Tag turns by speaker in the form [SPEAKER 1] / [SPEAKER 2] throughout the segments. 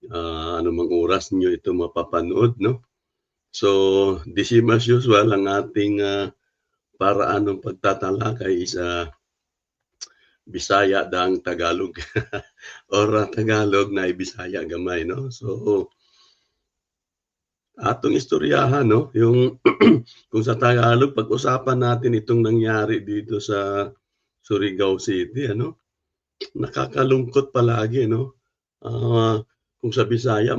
[SPEAKER 1] anumang oras niyo ito mapapanood 'no. So, the same as usual ang ating, paraan ng pagtatalakay is, Bisaya dang Tagalog or Tagalog na Bisaya gamay 'no. So, atong istoryahan 'no, yung kung sa Tagalog pag-usapan natin itong nangyari dito sa Surigao City ano. Nakakalungkot palagi 'no. Ah, kung sa Bisaya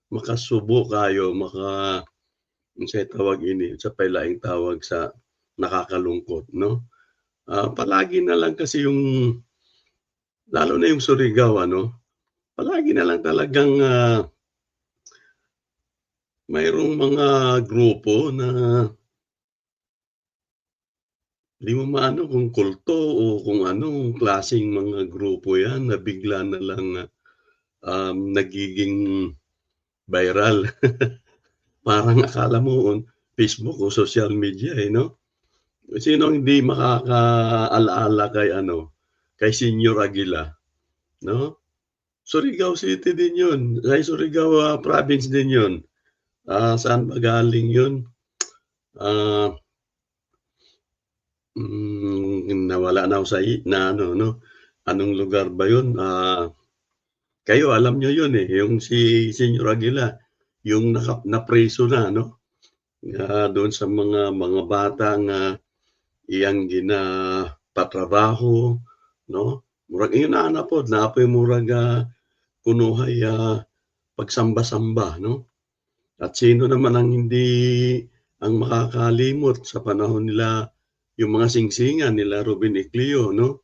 [SPEAKER 1] makasubo kayo, unsay tawag ini, unsay pa laing tawag sa nakakalungkot 'no. Palagi na lang kasi yung lalo na yung Surigao ano, palagi na lang talagang, mayroong mga grupo na 'di mo maano kung kulto o kung anong klaseng mga grupo 'yan na bigla na lang, nagiging viral. Parang akala mo Facebook o social media, eh, 'no? Sinong hindi makakaalaala kay ano, kay Senyor Aguila, 'no? Surigao City din 'yun, ay Surigao, Province din 'yun. Saan ba galing 'yun? Ah, Nawala na ako sa na ano 'no, anong lugar ba 'yun? Kayo alam niyo 'yun, eh, yung si Senyor Aguila, yung napreso na 'no, doon sa mga batang, iyang ginapatrabaho 'no, murag ingon na ana pod naapoy murag, kunuhay, pagsamba-samba 'no. At sino naman ang hindi ang makakalimot sa panahon nila yung mga singsingan nila Ruben Iclio 'no,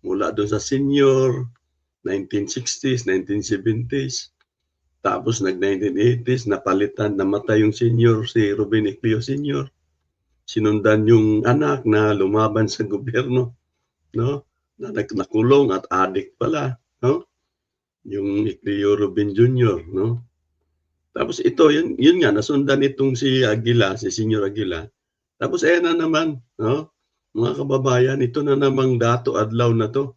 [SPEAKER 1] mula dun sa senior, 1960s, 1970s, tapos nag-1980s napalitan, namatay yung senior si Ruben Iclio Senior, sinundan yung anak na lumaban sa gobyerno 'no, na nakulong at adik pala 'no, yung Iclio Ruben Jr. 'no. Tapos ito yun nga nasundan itong si Aguila, si Senyor Aguila. Tapos ayan na naman 'no, mga kababayan, ito na namang dato adlaw na 'to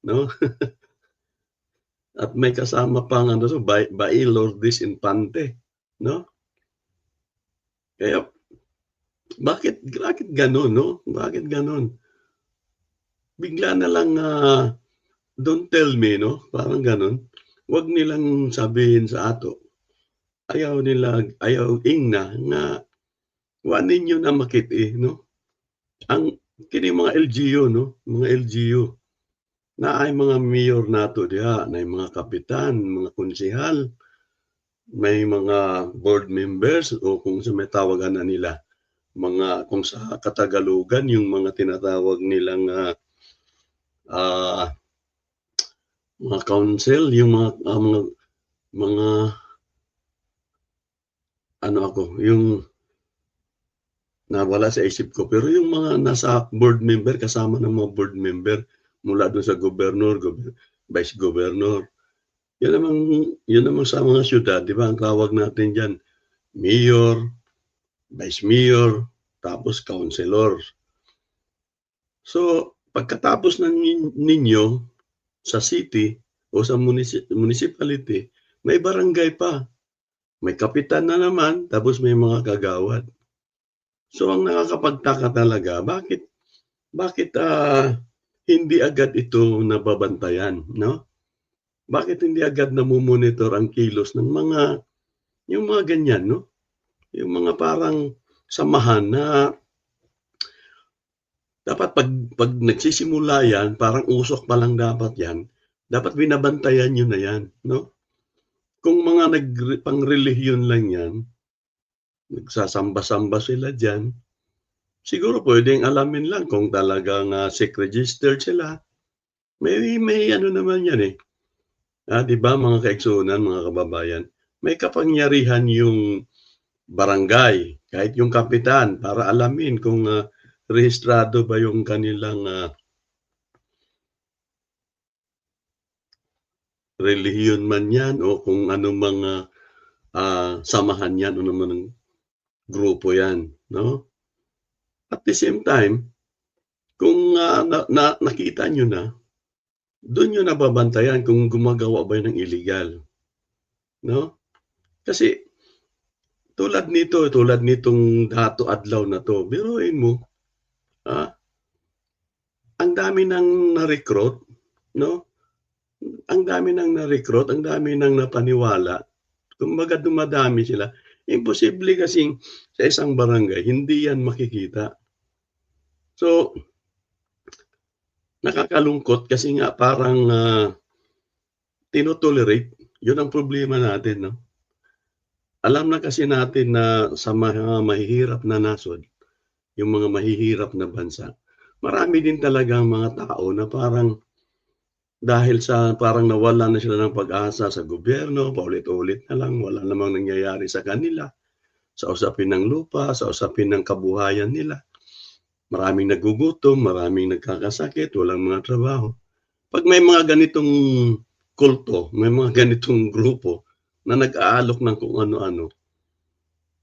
[SPEAKER 1] 'no, at may kasama pang ano 'to, Bai Lourdes Infante 'no. Kaya bakit gano'n 'no, bakit gano'n? Bigla na lang, don't tell me 'no, parang gano'n. Wag nilang sabihin sa ato, ayaw ingna nga wa ninyo na makit-i 'no. Ang kining mga LGU 'no, mga LGU, naay mga mayor nato diha, naay mga kapitan, mga konsehal, may mga board members o kung sa may tawagan na nila, mga kung sa Katagalugan yung mga tinatawag nilang, ah, mga council, yung mga ano ako, yung nawala sa isip ko, pero yung mga nasa board member, kasama ng mga board member mula dun sa gobernador, vice governor. Yan namang yun namang sa mga siyudad 'di ba ang tawag natin diyan, mayor, vice mayor, tapos councilor. So, pagkatapos ng ninyo sa city o sa municipality, may barangay pa, may kapitan na naman, tapos may mga kagawad. So, ang nakakapagtaka talaga bakit, hindi agad ito nababantayan 'no? Bakit hindi agad namo-monitor ang kilos ng yung mga ganyan 'no? Yung mga parang samahan na dapat 'pag nagsisimula yan, parang usok pa lang dapat yan, dapat binabantayan niyo na yan 'no? Kung mga pangrelihiyon lang yan, nagsasamba-samba sila diyan, siguro puwedeng alamin lang kung talagang, SEC registered sila. May ano naman yan, eh, 'di ba mga kaigsunan, mga kababayan, may kapangyarihan yung barangay, kahit yung kapitan para alamin kung, rehistrado ba yung kanilang, relihiyon man yan o kung ano mga, samahan yan o naman grupo yan, 'no? At the same time, kung, nakita niyo na, dun niyo nababantayan kung gumagawa ba ng illegal. 'no? Kasi tulad nitong dato adlaw na 'to, biruin mo, ah, ang dami ng na-recruit, 'no? Ang dami ng na-recruit, ang dami ng napaniwala. Kumbaga dumadami sila. Imposible kasing sa isang barangay hindi 'yan makikita. So, nakakalungkot kasi nga parang, tino-tolerate. 'Yun ang problema natin 'no. Alam na kasi natin na sa mga mahihirap na nasod, yung mga mahihirap na bansa, marami din talagang mga tao na parang dahil sa parang nawalan na sila ng pag-asa sa gobyerno, paulit-ulit na lang, wala namang nangyayari sa kanila, sa usapin ng lupa, sa usapin ng kabuhayan nila. Maraming nagugutom, maraming nagkakasakit, walang mga trabaho. 'Pag may mga ganitong kulto, may mga ganitong grupo na nag-aalok ng kung ano-ano,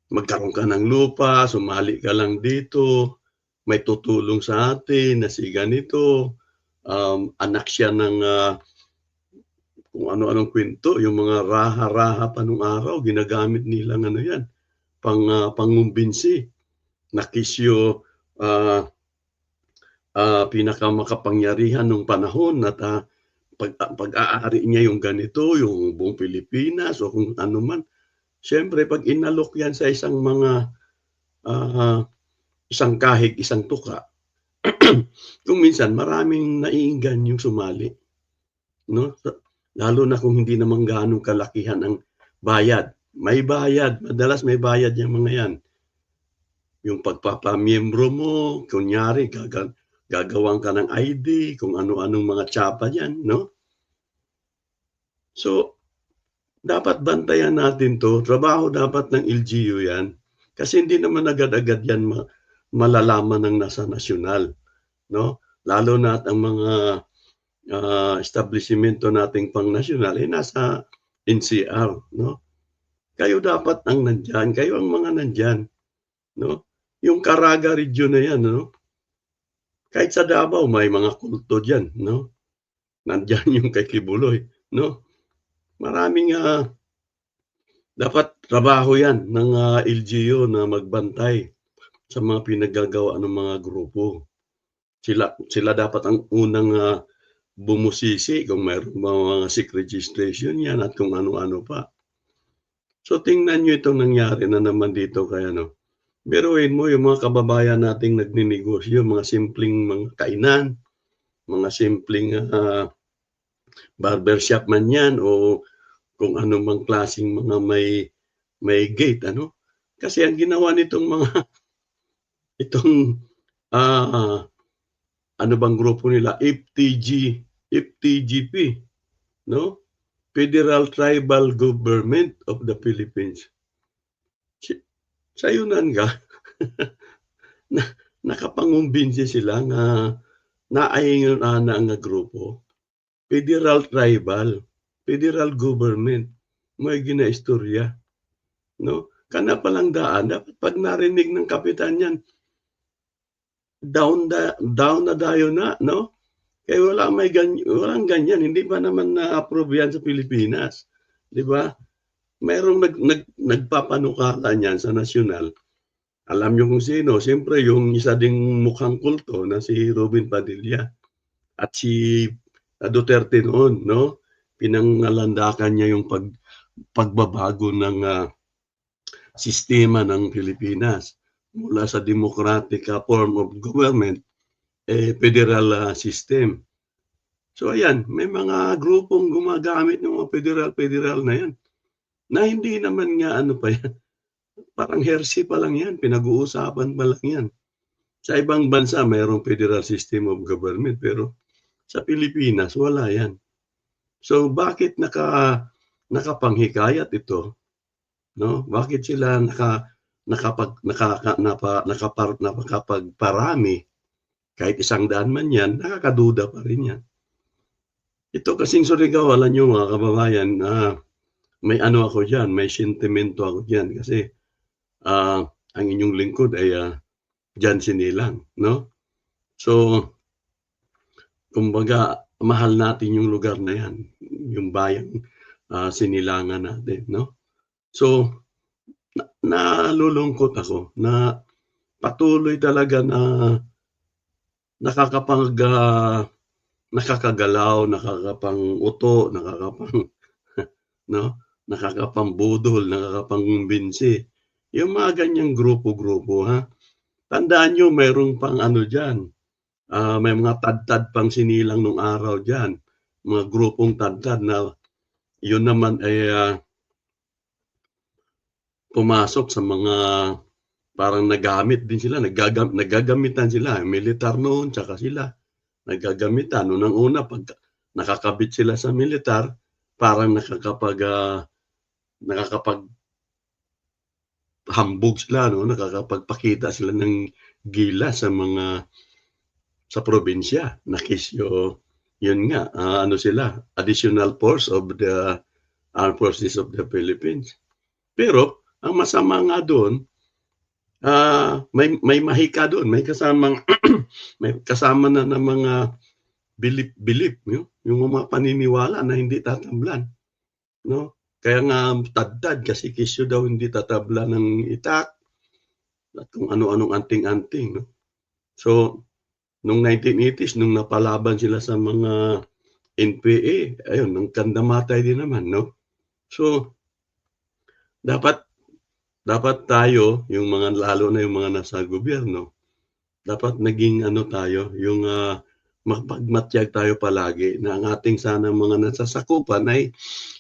[SPEAKER 1] magkaroon ka ng lupa, sumali ka lang dito, may tutulong sa atin na si ganito, anak siya ng, kung ano-anong kwento, yung mga raha-raha pa nung araw ginagamit nilang ano yan, pangumbinsi na kisyo, ah, pinakamakapangyarihan nung panahon at, pag-aari niya yung ganito, yung buong Pilipinas o kung ano man. Siyempre 'pag inalok yan sa isang mga, ah, isang kahig, isang tuka, kung minsan maraming naienggan yung sumali, 'no? Lalo na kung hindi naman gaanong kalakihan ang bayad. May bayad, madalas may bayad yang mga yan. Yung pagpapamiyembro mo, kunyari gagawan ka ng ID, kung ano-anong mga tsapa diyan, 'no? So, dapat bantayan natin 'to, trabaho dapat ng LGU 'yan. Kasi hindi naman agad-agad 'yan malalaman ng nasa nasyonal, 'no? Lalo na't ang mga, establisimento nating pangnasyonal, eh, nasa NCR, 'no? Kayo dapat ang nandiyan, kayo ang mga nandiyan, 'no? Yung Caraga Region na 'yan, ano, kahit sa Davao may mga kulto diyan, 'no? Nandiyan yung kay Kibuloy, 'no? Maraming, dapat trabaho 'yan ng, LGU na magbantay sa mga pinaggagawa ng mga grupo. Sila sila dapat ang unang, bumusisi kung mayroong mga sick registration 'yan at kung ano-ano pa. So, tingnan niyo itong nangyari na naman dito kay ano, biruin mo yung mga kababayan nating nagnenegosyo, mga simpleng mga kainan, mga simpleng, barbershop man 'yan o kung ano mang klaseng mga may gate ano. Kasi ang ginawa nitong mga itong, ah, ano bang grupo nila, FTGP, 'no, Federal Tribal Government of the Philippines. Si sayunan ka na nakapangumbinsi sila nga naayong ana nga grupo, federal government, may ginaistorya, 'no? Kana palang daan dapat 'pag narinig ng kapitan 'yan, down na dayon na, 'no? Kaya walang ganyan, hindi pa naman na-approve 'yan sa Pilipinas, 'di ba? Merong nagpapanukala niyan sa nasyonal, alam niyo kung sino, siyempre yung isa ding mukhang kulto na si Robin Padilla at si, Duterte noon, 'no? Pinangalandakan niya yung pagbabago ng, sistema ng Pilipinas mula sa democratic, form of government, eh, federal, system. So ayan, may mga grupong gumagamit ng mga federal na 'yan, na hindi naman nga ano pa 'yan, parang heresy pa lang 'yan, pinag-uusapan pa lang 'yan. Sa ibang bansa mayroong federal system of government, pero sa Pilipinas wala 'yan. So bakit nakapanghikayat ito, 'no? Bakit sila nakapagparami kahit 100 man 'yan, nakakaduda pa rin 'yan. Ito kasing Surigao, alam niyo mga kababayan, may ano ako diyan, may sentimento ako diyan kasi, ang inyong lingkod ay, diyan sinilang, 'no? So, kumbaga mahal natin yung lugar na 'yan, yung bayang, sinilangan natin, 'no? So, nalulungkot ako na patuloy talaga na nakakapag, nakakagalaw, nakakapang-uto, 'no, nakakapangbudol, nakakapangumbinsi. Yung mga ganyang grupo-grupo, ha? Tandaan niyo mayro'n pang ano diyan, may mga tadtad pang sinilang nung araw diyan, mga grupong tadtad na yun naman ay, pumasok sa mga parang nagamit din sila, naggagamitan sila, militar noon tsaka sila naggagamitan. Unang-una 'pag nakakabit sila sa militar, parang nakakapaghambog sila 'no, nakakapagpakita sila ng gilas sa probinsya na kesyo yun nga, ano sila, additional force of the Armed Forces of the Philippines. Pero ang masama nga dun, may mahika dun, may kasamang may kasama na ng mga bilip-bilip, yung mga paniniwala na hindi tatablan, 'no? Kaya nga tadtad kasi kesyo daw hindi tatablan ng itak at kung ano-anong anting-anting, 'no? So, nung 1980s nung napalaban sila sa mga NPA, ayun nagkandamatay din naman, no? So, dapat dapat tayo yung mga lalo na yung mga nasa gobyerno, dapat naging ano tayo, yung, mapagmatyag tayo palagi na ang ating sanang mga nasasakupan ay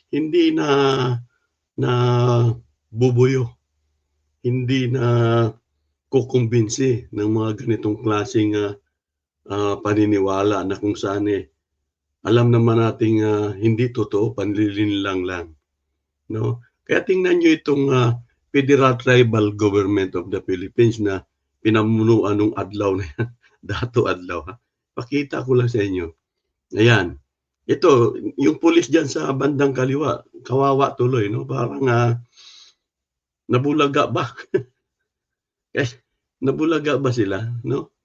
[SPEAKER 1] hindi nabubuyo, hindi nakukumbinsi ng mga ganitong klaseng, paniniwala na kung saan, alam naman nating, hindi totoo, panlilinlang lang, 'no? Kaya tingnan niyo itong, Federal Tribal Government of the Philippines na pinamunuan nung adlaw na yan, dato adlaw, ha. Pakita ko lang sa inyo, ayan. Ito, yung pulis diyan sa bandang kaliwa, kawawa tuloy 'no, parang, nabulaga ba? Eh, nabulaga ba sila 'no?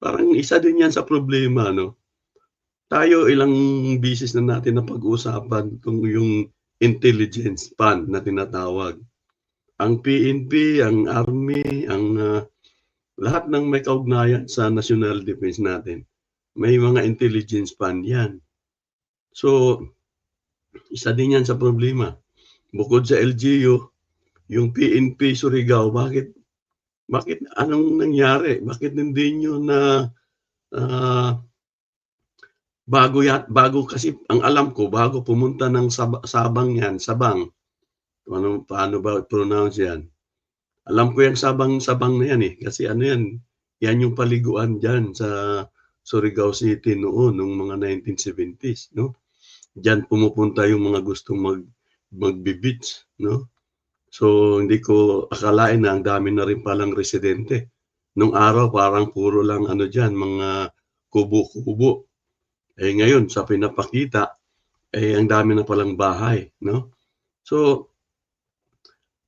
[SPEAKER 1] Parang isa din 'yan sa problema 'no. Tayo ilang beses na natin napag-usapan yung intelligence fund na tinatawag. Ang PNP, ang Army, ang, lahat ng may kaugnayan sa national defense natin, may mga intelligence fund 'yan. So, isa din 'yan sa problema. Bukod sa LGU, yung PNP Surigao, bakit anong nangyari? Bakit hindi niyo na, ah, bago kasi ang alam ko bago pumunta ng Sabang 'yan, Sabang, paano ba pronounce 'yan? Alam ko 'yang Sabang na 'yan, kasi ano 'yan, 'yan yung paliguan diyan sa Surigao City noon nung mga 1970s, 'no? Diyan pumupunta yung mga gustong magbe-beach, 'no? So, hindi ko akalain na ang dami na rin palang residente. Nung araw parang puro lang ano diyan, mga kubo-kubo. Eh, ngayon sa pinapakita, ang dami na palang bahay, 'no? So,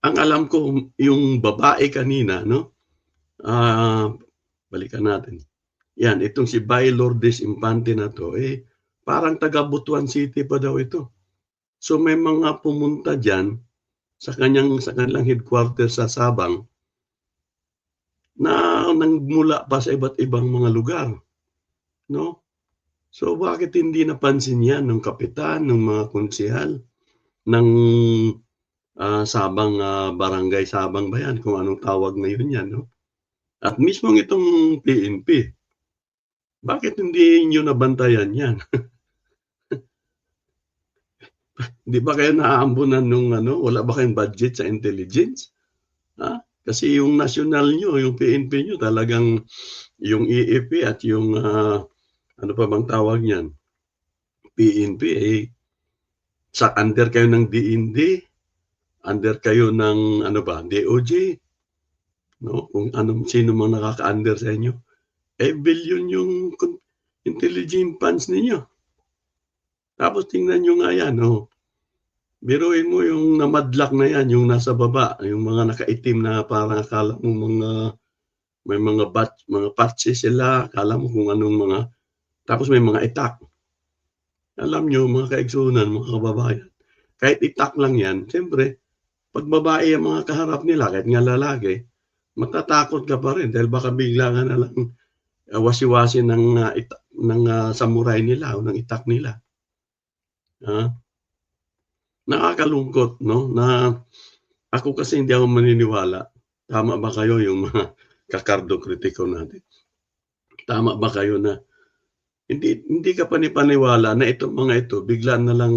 [SPEAKER 1] ang alam ko yung babae kanina 'no, ah, balikan natin. 'Yan, itong si Bay Lourdes Infante na 'to, parang taga Butuan City pa daw ito. So, may mga pumunta diyan sa kanilang headquarters sa Sabang na nagmula pa sa iba't ibang mga lugar, 'no? So, bakit hindi napansin 'yan nung kapitan, nung mga konsehal ng, Sabang, Barangay Sabang ba 'yan, kung anong tawag ngayon 'yan, 'no? At mismong itong PNP, bakit hindi niyo nabantayan 'yan? 'Di ba kayo naaambunan nung ano, wala ba kayong budget sa intelligence? Kasi yung nasyonal niyo, yung PNP niyo talagang yung EFP at yung, ano pa bang tawag niyan, PNP, sa under kayo ng DND, under kayo ng ano ba, DOJ, 'no, kung sino mang nakaka-under sa inyo. Bilyon yung intelligence funds ninyo. Tapos tingnan niyo nga 'yan, biruin mo yung namadlak na 'yan, yung nasa baba, yung mga nakaitim na parang akala mo may mga patches sila, akala mo kung anong mga tapos may mga itak. Alam niyo mga kaigsunan, mga kababayan, kahit itak lang yan, siyempre, pag babae ang mga kaharap nila, kahit nga lalaki, matatakot ka pa rin dahil baka bigla ka na lang wasi-wasi ng samurai nila o ng itak nila. Nakakalungkot, no? Na ako kasi hindi ako maniniwala. Tama ba kayo yung mga kakardo kritiko natin? Tama ba kayo na hindi ka panipaniwala na itong mga ito bigla na lang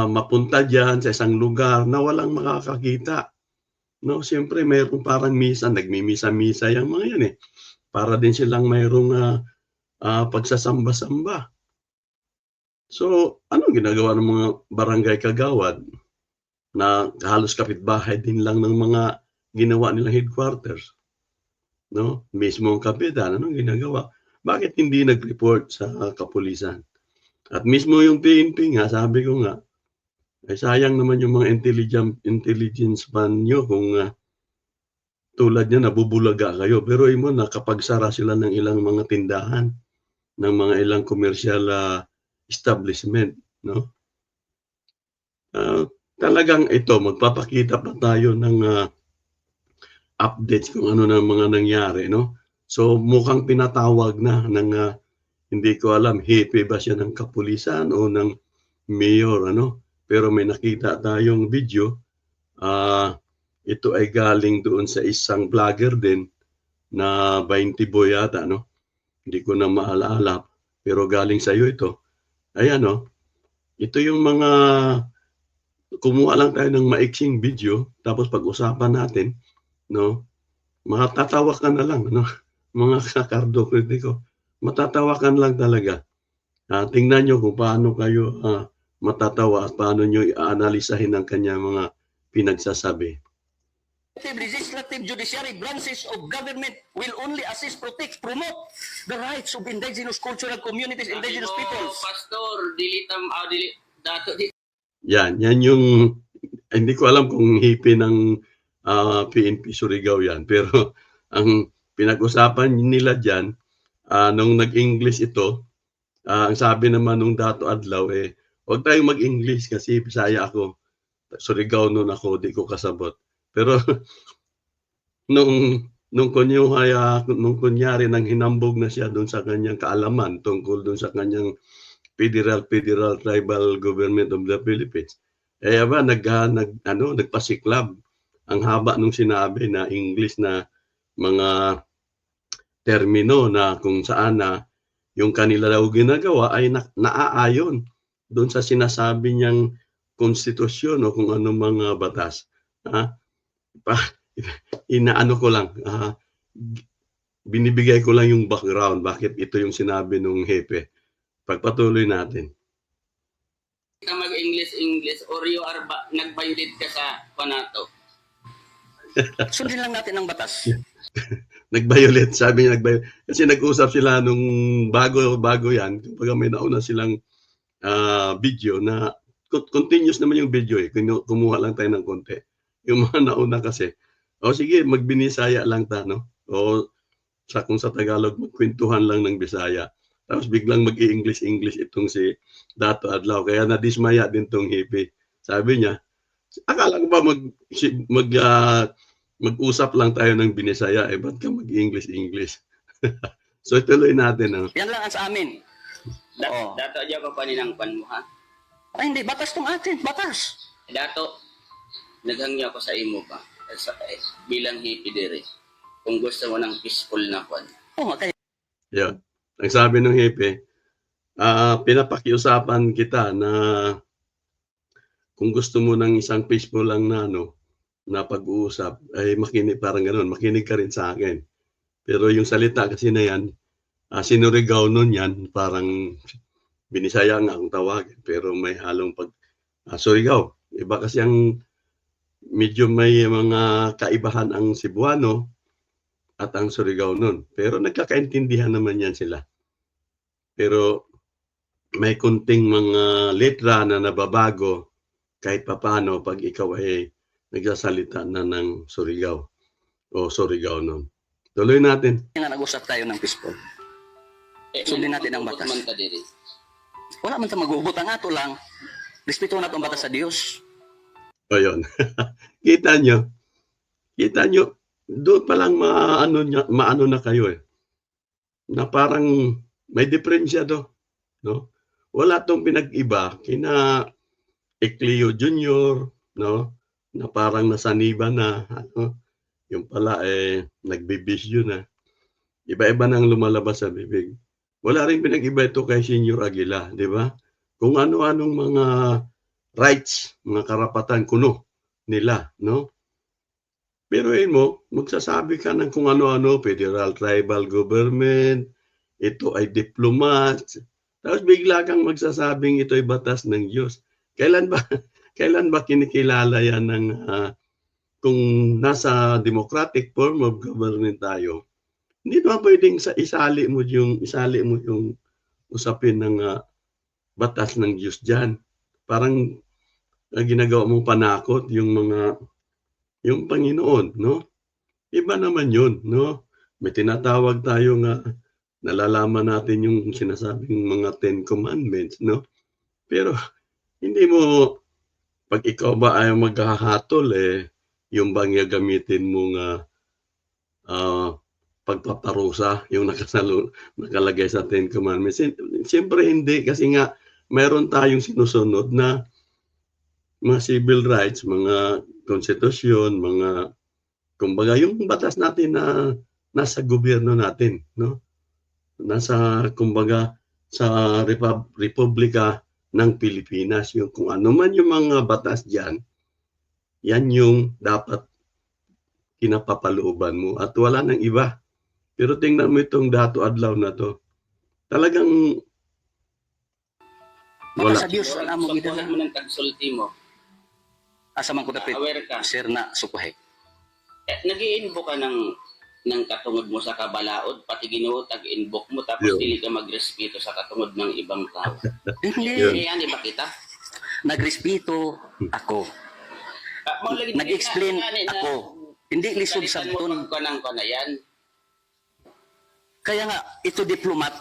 [SPEAKER 1] mapunta diyan sa isang lugar na walang makakakita. No, siyempre mayroong parang misa, nagmimisa-misa yang mga yan eh. Para din silang mayroong pagsasamba-samba. So, anong ginagawa ng mga barangay kagawad na halos kapitbahay din lang ng mga ginawa nilang headquarters? No? Mismo ang kapitan, anong ginagawa? Bakit hindi nag-report sa kapulisan? At mismo yung PNP nga, sabi ko nga, ay sayang naman yung mga intelligence man nyo kung tulad niya nabubulaga kayo. Pero mo na kapag sara sila ng ilang mga tindahan, ng mga ilang commercial establishment, no? Talagang ito, magpapakita pa tayo ng updates kung ano na mga nangyari, no? So mukhang pinatawag na ng hindi ko alam, hepe ba siya ng kapulisan o ng mayor, ano? Pero may nakita tayong video, ito ay galing doon sa isang vlogger din na 20 boy yata, no? Hindi ko na maalala, pero galing sa iyo ito. Ayan, no? Ito yung mga kumuha lang tayo ng maiksing video, tapos pag-usapan natin, no? Matatawa ka na lang, no? Mga kakardo kritiko. Matatawa ka lang talaga. Tingnan nyo kung paano kayo matatawa at paano nyo i-analisahin ang kanyang mga pinagsasabi.
[SPEAKER 2] Legislative, judiciary branches of government will only assist, protect, promote the rights of indigenous cultural communities, indigenous peoples.
[SPEAKER 3] Pastor, dato
[SPEAKER 1] Yan yung hindi ko alam kung hipi ng PNP Surigao yan, pero ang pinag-usapan nila diyan nung nag-English ito, ang sabi naman nung Dato Adlaw huwag tayong mag-English kasi Bisaya ako. Surigao noon ako, di ko kasabot. Pero nung kunyari nang hinambog na siya doon sa kanyang kaalaman tungkol doon sa kanyang federal tribal government of the Philippines. Nagpasiklab. Ang haba nung sinabi na English na mga termino na kung saan na yung kanila daw ginagawa ay naaayon doon sa sinasabi niyang konstitusyon o kung anong mga batas. Inaano ko lang, binibigay ko lang yung background bakit ito yung sinabi nung hepe. Pagpatuloy natin.
[SPEAKER 3] ka mag-English or you are nag-violate ka sa panato.
[SPEAKER 2] Sundin lang natin ang batas.
[SPEAKER 1] Nag-violate, sabi niya nag-violate. Kasi nag-usap sila nung bago yan, kapag may nauna silang video na continuous naman yung video kumuha lang tayo ng konti. Yung mga nauna kasi, sige, magbinisaya lang ta, no? O kung sa Tagalog, magkwentuhan lang ng Bisaya. Tapos biglang mag-i-English itong si Dato Adlaw. Kaya nadismaya din tong hippie. Sabi niya, akala ko ba mag-usap lang tayo ng Binisaya, ba't ka mag-English? So ituloy natin.
[SPEAKER 2] Yan lang ang sa amin.
[SPEAKER 3] Dato dyan ka pa ninangpan mo, ha?
[SPEAKER 2] Ay hindi, batas tong atin, batas.
[SPEAKER 3] Dato, naghangya ko sa imo pa. Bilang hippie dire. Kung gusto mo ng peaceful na kwan.
[SPEAKER 2] Okay.
[SPEAKER 1] Yeah. Ang sabi ng hepe, pinapakiusapan kita na kung gusto mo ng isang peaceful lang na pag-uusap, ay makinig, parang gano'n, makinig ka rin sa akin. Pero yung salita kasi na yan, sinurigaw nun yan, parang Binisaya nga ang tawagin, pero may halong Surigao. Iba kasi ang medyo may mga kaibahan ang Cebuano at ang Surigao nun. Pero nagkakaintindihan naman yan sila. Pero may kunting mga letra na nababago kahit papano pag ikaw ay nagsasalita na ng Surigao o Surigao nun. Tuloy natin.
[SPEAKER 2] Nga nag-usap tayo ng peaceful. Sundin natin ang batas. Wala man sa magugot ang ato lang. Respeto na itong batas sa Dios.
[SPEAKER 1] O yun. Kita nyo, doon pa lang maano na kayo eh. Na parang may diferensya do. No? Wala tong pinag-iba kina Ecleo Jr., no? Na parang nasaniba na, ano? Yung pala nagbibisyo na. Iba-iba nang lumalabas sa bibig. Wala rin pinag-iba ito kay Senior Aguila, di ba? Kung ano-anong mga rights, mga karapatan kuno nila, no? Pero mo, magsasabi ka ng kung ano-ano, federal tribal government, ito ay diplomat, tapos bigla kang magsasabing ito ay batas ng Diyos. Kailan ba kinikilala yan ng kung nasa democratic form of government tayo? Hindi naman pwedeng isali mo yung usapin ng batas ng Diyos diyan. Parang ginagawa mong panakot yung Panginoon, no? Iba naman yun, no? May tinatawag tayo nga, nalalaman natin yung sinasabing mga 10 Commandments, no? Pero hindi mo, pag ikaw ba ay maghahatol, yung bang gagamitin mong pagpaparusa, yung nakalagay sa 10 Commandments. Siyempre hindi, kasi nga mayroon tayong sinusunod na mga civil rights, mga konstitusyon, mga, kumbaga, yung batas natin na nasa gobyerno natin, no? Nasa, kumbaga, sa Republika ng Pilipinas, yung kung ano man yung mga batas diyan, yan yung dapat kinapapalooban mo at wala nang iba. Pero tingnan mo itong dato adlaw na to. Talagang wala.
[SPEAKER 2] Batas sa Dios ang amo
[SPEAKER 3] Sukuhin
[SPEAKER 2] gidala.
[SPEAKER 3] mo ng tagsulti mo.
[SPEAKER 2] Asa man ko dapat
[SPEAKER 3] Aware ka.
[SPEAKER 2] sir na sukuhay.
[SPEAKER 3] Nag-i-invoke ka ng katungod mo sa kabalaod, pati Ginoo tag-invoke mo, tapos
[SPEAKER 1] Yun.
[SPEAKER 3] dili ka magrespeto sa katungod ng ibang tao.
[SPEAKER 2] Hindi.
[SPEAKER 1] Yun.
[SPEAKER 3] Yan, ba kita?
[SPEAKER 2] Nagrespeto ako. Nag-explain ako. Hindi lisod sa buton.
[SPEAKER 3] Kanang na yan.
[SPEAKER 2] Kaya nga, ito diplomat,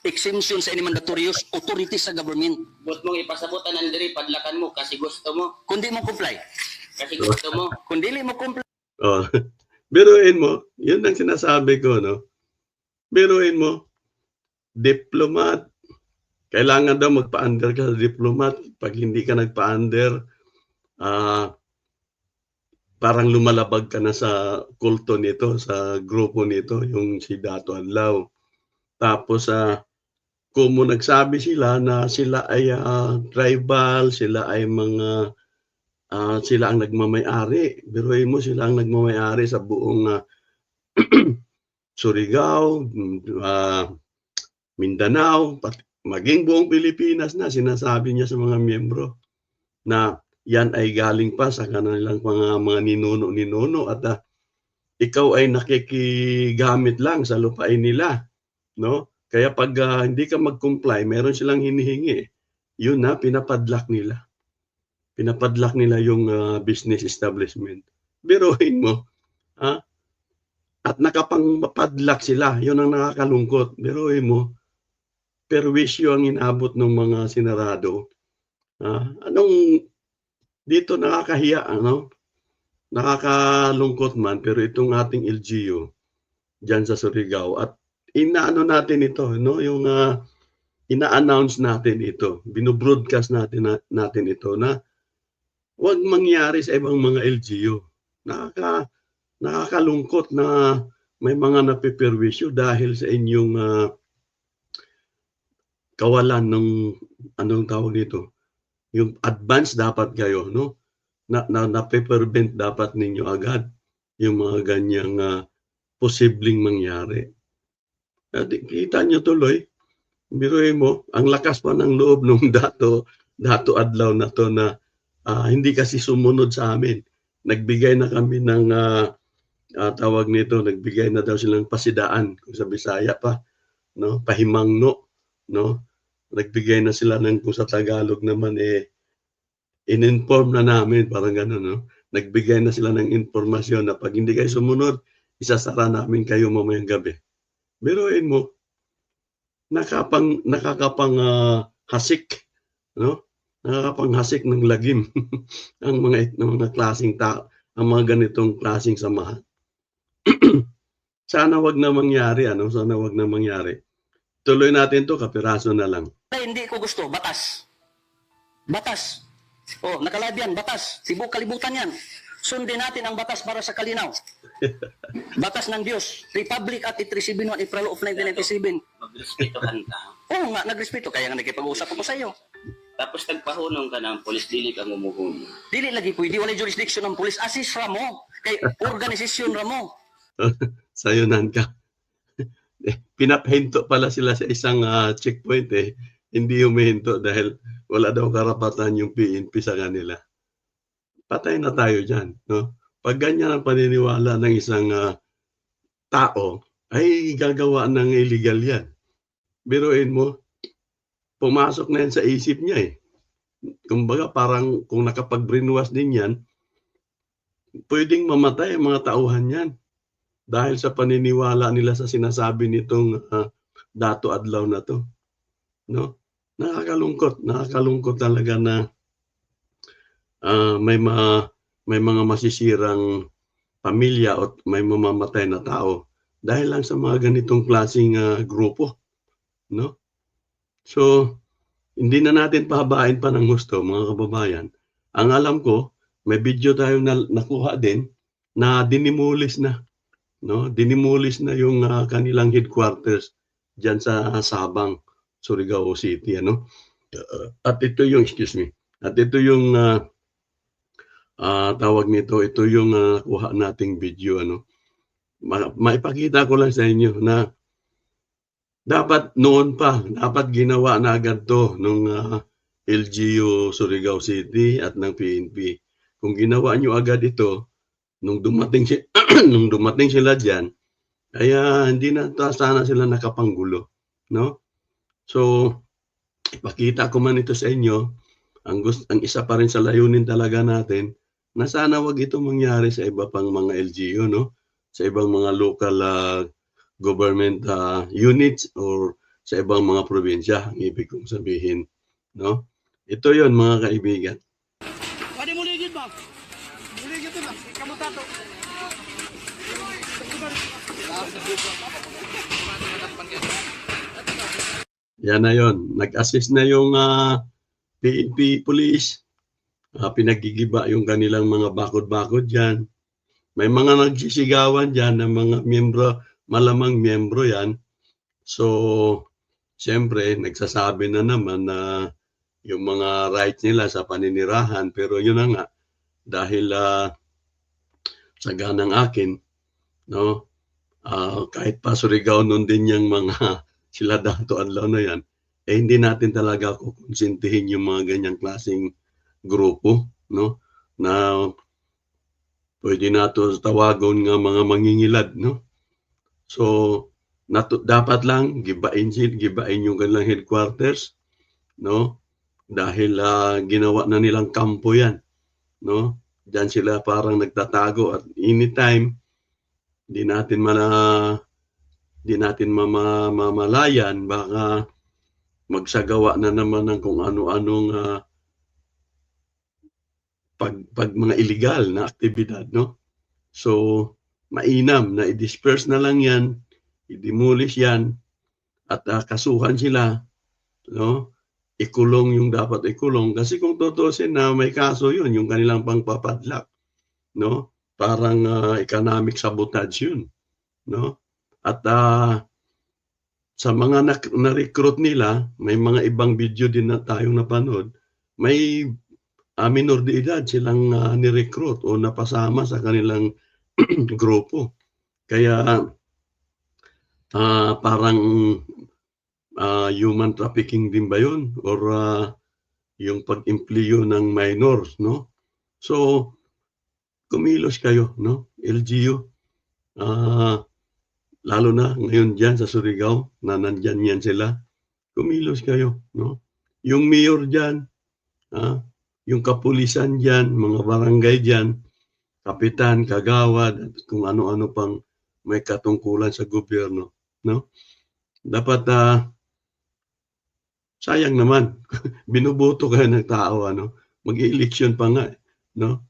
[SPEAKER 2] exemption sa any mandatorious authority sa government.
[SPEAKER 3] But mong ipasabutan ng diri, padlakan mo kasi gusto mo.
[SPEAKER 2] Kundi mo comply.
[SPEAKER 3] Kasi gusto mo.
[SPEAKER 2] Kung dili mo comply,
[SPEAKER 1] Oh. Biruin mo, yun ang sinasabi ko, no? Biruin mo, diplomat, kailangan daw magpa-under ka sa diplomat. Pag hindi ka nagpa-under, parang lumalabag ka na sa kulto nito, sa grupo nito, yung si Dato Adlaw. Tapos, kung nagsabi sila na sila ay tribal, sila ay mga, sila ang nagmamay-ari. Biruin mo, sila ang nagmamay-ari sa buong Surigao, Mindanao, maging buong Pilipinas na, sinasabi niya sa mga miyembro na yan ay galing pa sa kanilang mga ninuno at ikaw ay nakikigamit lang sa lupain nila, no? Kaya pag hindi ka mag-comply, meron silang hinihingi. Yun na, pinapadlock nila. Pinapadlock nila yung business establishment. Biruin mo, at nakapang-padlock sila. Yun ang nakakalungkot. Biruin mo, perwisyo ang inabot ng mga senarado. Anong dito nakakahiya, ano? Nakakalungkot man, pero itong ating LGU diyan sa Surigao at inaano natin ito, no? Yung ina-announce natin ito, binobroadcast natin ito na huwag mangyari sa ibang mga LGU. Nakakalungkot na may mga napiperwisyo dahil sa inyong kawalan ng anong tawag dito. Yung advance dapat kayo, no? Na-prevent dapat ninyo agad yung mga ganyang posibleng mangyari. At kita nyo tuloy, biruin mo, ang lakas pa ng loob ng dato adlaw na to na hindi kasi sumunod sa amin. Nagbigay na kami ng tawag nito, nagbigay na daw silang pasidaan, kung sa Bisaya pa, no? Pahimangno, no? Nagbigay na sila ng, kung sa Tagalog naman in-inform na namin, parang gano'n, no? Nagbigay na sila ng informasyon na pag hindi kayo sumunod, isasara namin kayo mamayang gabi. Biruin mo, nakakapang hasik, no? Nakakapanghasik ng lagim ang mga klaseng ang mga ganitong klaseng samahan. Sana wag na mangyari ano, sana wag na mangyari. Tuloy natin 'to kapiraso na lang.
[SPEAKER 2] Hindi ko gusto, batas. Batas. Oh, nakalive yan, batas. Cebu kalibutan yan. Sundin natin ang batas para sa kalinaw. Batas ng Diyos. Republic Act 371, April of 1997.
[SPEAKER 3] Magrespetuhan ka.
[SPEAKER 2] Oo nga, nagrespeto. Kaya nga nakipag-uusap ako sa iyo.
[SPEAKER 3] Tapos nagpahunong ka ng polis, dili ka mumuhunong.
[SPEAKER 2] Dili lagi pwede, wala jurisdiction ng pulis. Assist ramo. Kay organisasyon ramo.
[SPEAKER 1] Sayunan ka. Pinapahinto pala sila sa isang checkpoint Hindi humihinto dahil wala daw karapatan yung PNP sa kanila. Patay na tayo dyan. No? Pag ganyan ang paniniwala ng isang tao, ay gagawa ng illegal yan. Biruin mo, pumasok na yan sa isip niya Kumbaga parang kung nakapag-brainwash din yan, pwedeng mamatay ang mga tauhan yan. Dahil sa paniniwala nila sa sinasabi nitong dato adlaw na to. No? Nakakalungkot talaga na may mga masisirang pamilya at may mamamatay na tao dahil lang sa mga ganitong klaseng grupo, no? So, hindi na natin pahabain pa ng gusto, mga kababayan. Ang alam ko, may video tayo na nakuha din na dinimulis na, no? Dinimulis na yung kanilang headquarters diyan sa Sabang, Surigao City, ano? At ito yung tawag nito, ito yung nakuha nating video, ano. Maipakita ko lang sa inyo na dapat ginawa na agad to nung LGU Surigao City at ng PNP. Kung ginawa nyo agad ito nung dumating sila diyan, kaya hindi na sana sila nakapanggulo, no? So ipakita ko man ito sa inyo, ang isa pa rin sa layunin talaga natin na sana wag ito mangyari sa iba pang mga LGU, no? Sa ibang mga local government units or sa ibang mga probinsya, ang ibig kong sabihin, no? Ito 'yon, mga kaibigan.
[SPEAKER 4] Pwede mo ligid ba? Muligid ito na, kamutato.
[SPEAKER 1] Yan na 'yon. Nag-assist na yung PNP police. Pinagigiba yung kanilang mga bakod-bakod dyan. May mga nagsisigawan dyan ng mga miyembro, malamang miyembro yan. So, siyempre, nagsasabi na naman na yung mga rights nila sa paninirahan. Pero yun na nga, dahil sa ganang akin, no, kahit pa Surigao nun din yung mga sila dato adlaw na yan, hindi natin talaga kukonsintihin yung mga ganyang klaseng grupo, no, na pwede nato tawagon nga mga mangingilad, no. So dapat lang gibain yung kanilang headquarters, no, dahil ginawa na nilang kampo yan, no. Diyan sila parang nagtatago at anytime di natin mamalayan, baka magsagawa na naman ng kung ano-anong pag mga illegal na aktibidad, no? So, mainam na i-disperse na lang yan, i-demolish yan, at kasuhan sila, no? Ikulong yung dapat ikulong. Kasi kung tutusin na may kaso yun, yung kanilang pangpapadlak, no? Parang economic sabotage yun, no? At sa mga na-recruit nila, may mga ibang video din na tayong napanood, may minor de edad silang ni-recruit o napasama sa kanilang grupo. Kaya parang human trafficking din ba yun? Or yung pag-impliyo ng minors, no? So, kumilos kayo, no? LGU. Lalo na ngayon dyan sa Surigao, na nandyan yan sila. Kumilos kayo, no? Yung mayor dyan, yung kapulisan dyan, mga barangay dyan, kapitan, kagawad, at kung ano-ano pang may katungkulan sa gobyerno, no? Dapat sayang naman. Binoboto kayo ng tao, ano? Mag-eleksyon pa nga, no?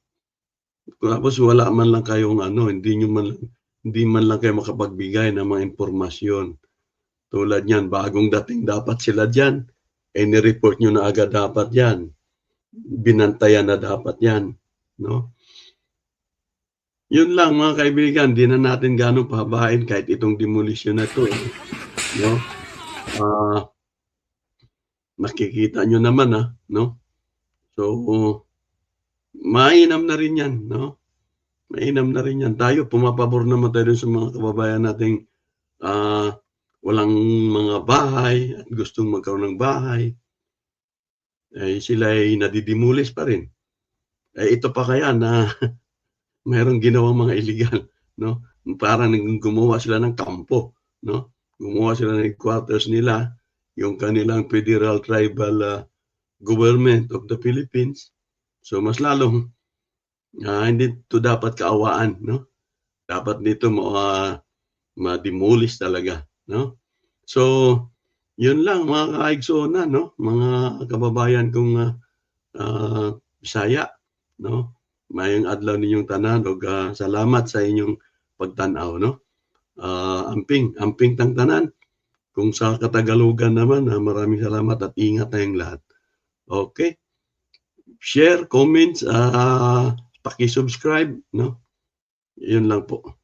[SPEAKER 1] Tapos wala man lang kayong ano, hindi man lang kayo makapagbigay ng mga impormasyon. Tulad niyan, bagong dating dapat sila diyan, ni-report nyo na agad dapat yan. Binantayan na dapat yan, no? Yun lang mga kaibigan, di na natin gano'ng pahabain kahit itong demolition na to, no? Nakikita nyo naman, no? So, mainam na rin yan, no? Mainam na rin yan. Tayo, pumapabor naman tayo sa mga kababayan nating walang mga bahay at gustong magkaroon ng bahay. Sila ay nadidimulis pa rin. Ito pa kaya na mayroong ginawang mga illegal, no? Parang gumawa sila ng kampo, no? Gumawa sila ng headquarters nila, yung kanilang Federal Tribal Government of the Philippines. So mas lalong hindi to dapat kaawaan, no? Dapat dito ma-demolish talaga, no? So yun lang mga kaigsoonan, no? Mga kababayan kong Bisaya, no? Mayong adlaw ninyong tanan og salamat sa inyong pagtan-aw, no? Amping tang tanan. Kung sa Katagalugan naman, maraming salamat at ingat tayong lahat. Okay? Share, comments, paki-subscribe, no? Yun lang po.